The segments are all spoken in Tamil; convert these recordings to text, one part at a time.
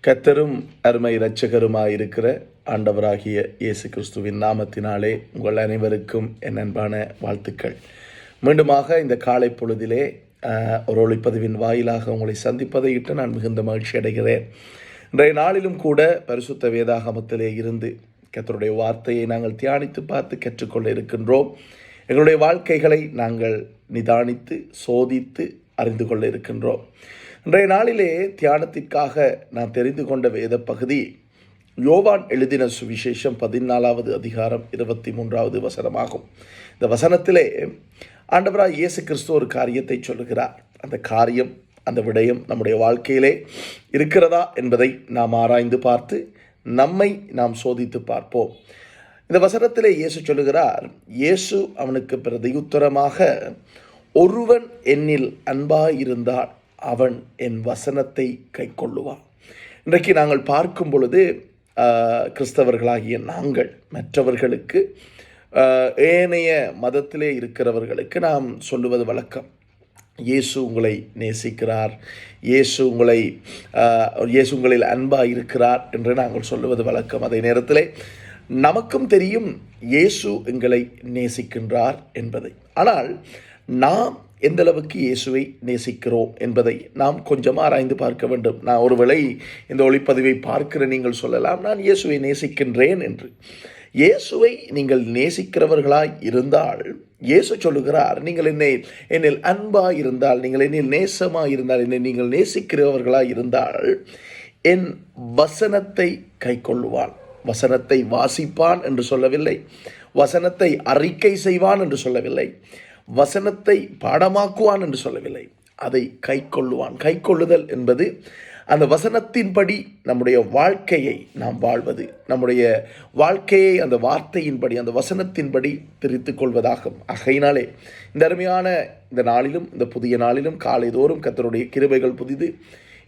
கர்த்தரும் அருமை இரட்சகருமாயிருக்கிற ஆண்டவராகிய இயேசு கிறிஸ்துவின் நாமத்தினாலே உங்கள் அனைவருக்கும் என் அன்பான வாழ்த்துக்கள். மீண்டுமாக இந்த காலை பொழுதிலே ஒரு ஒளிப்பதிவின் வாயிலாக உங்களை சந்திப்பதையிட்டு நான் மிகுந்த மகிழ்ச்சி அடைகிறேன். இன்றைய நாளிலும் கூட பரிசுத்த வேதாகமத்திலே இருந்து கர்த்தருடைய வார்த்தையை நாங்கள் தியானித்து பார்த்து கற்றுக்கொள்ள இருக்கின்றோம். எங்களுடைய வாழ்க்கைகளை நாங்கள் நிதானித்து சோதித்து அறிந்து கொள்ள இருக்கின்றோம். இன்றைய நாளிலே தியானத்திற்காக நான் தெரிந்து கொண்ட வேத பகுதி யோவான் எழுதின சுவிசேஷம் 14வது அதிகாரம் 23வது வசனமாகும். இந்த வசனத்திலே ஆண்டவராய் இயேசு கிறிஸ்து ஒரு காரியத்தை சொல்லுகிறார். அந்த காரியம், அந்த விடயம் நம்முடைய வாழ்க்கையிலே இருக்கிறதா என்பதை நாம் ஆராய்ந்து பார்த்து நம்மை நாம் சோதித்து பார்ப்போம். இந்த வசனத்திலே இயேசு சொல்லுகிறார், இயேசு அவனுக்கு பிரதியுத்தரமாக, ஒருவன் என்னில் அன்பாயிருந்தால் அவன் என் வசனத்தை கை கொள்ளுவான். இன்றைக்கு நாங்கள் பார்க்கும் பொழுது கிறிஸ்தவர்களாகிய நாங்கள் மற்றவர்களுக்கு, ஏனைய மதத்திலே இருக்கிறவர்களுக்கு நாம் சொல்லுவது வழக்கம், இயேசு உங்களை நேசிக்கிறார், இயேசு உங்களில் அன்பாக இருக்கிறார் என்று நாங்கள் சொல்லுவது வழக்கம். அதே நேரத்தில் நமக்கும் தெரியும் இயேசு எங்களை நேசிக்கின்றார் என்பதை. ஆனால் நாம் எந்த அளவுக்கு இயேசுவை நேசிக்கிறோம் என்பதை நாம் கொஞ்சம் ஆராய்ந்து பார்க்க வேண்டும். நான் ஒருவேளை இந்த ஒளிப்பதிவை பார்க்கிற நீங்கள் சொல்லலாம், நான் இயேசுவை நேசிக்கின்றேன் என்று. இயேசுவை நீங்கள் நேசிக்கிறவர்களாய் இருந்தால் இயேசு சொல்லுகிறார், நீங்கள் என்னில் அன்பாக இருந்தால், நீங்கள் என்னில் நேசமாக இருந்தால், என்னை நீங்கள் நேசிக்கிறவர்களாய் இருந்தால் என் வசனத்தை கை கொள்ளுவான். வசனத்தை வாசிப்பான் என்று சொல்லவில்லை, வசனத்தை அறிக்கை செய்வான் என்று சொல்லவில்லை, வசனத்தை பாடமாக்குவான் என்று சொல்லவில்லை, அதை கை கொள்ளுவான். கை கொள்ளுதல் என்பது அந்த வசனத்தின்படி நம்முடைய வாழ்க்கையை நாம் வாழ்வது, நம்முடைய வாழ்க்கையை அந்த வார்த்தையின்படி, அந்த வசனத்தின்படி பிரித்து கொள்வதாகும். ஆகையினாலே இந்த அருமையான இந்த நாளிலும், இந்த புதிய நாளிலும் காலைதோறும் கர்த்தருடைய கிருபைகள் புதிது.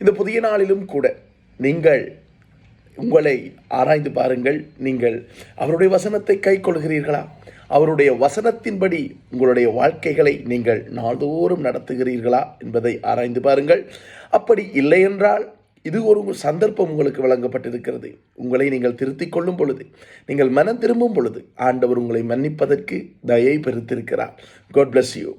இந்த புதிய நாளிலும் கூட நீங்கள் உங்களை ஆராய்ந்து பாருங்கள். நீங்கள் அவருடைய வசனத்தை கை கொள்கிறீர்களா? அவருடைய வசனத்தின்படி உங்களுடைய வாழ்க்கைகளை நீங்கள் நாள்தோறும் நடத்துகிறீர்களா என்பதை ஆராய்ந்து பாருங்கள். அப்படி இல்லை என்றால் இது ஒரு சந்தர்ப்பம் உங்களுக்கு வழங்கப்பட்டிருக்கிறது. உங்களை நீங்கள் திருத்திக் கொள்ளும் பொழுது, நீங்கள் மனம் திரும்பும் பொழுது ஆண்டவர் உங்களை மன்னிப்பதற்கு தயை பெருத்திருக்கிறார். God bless you.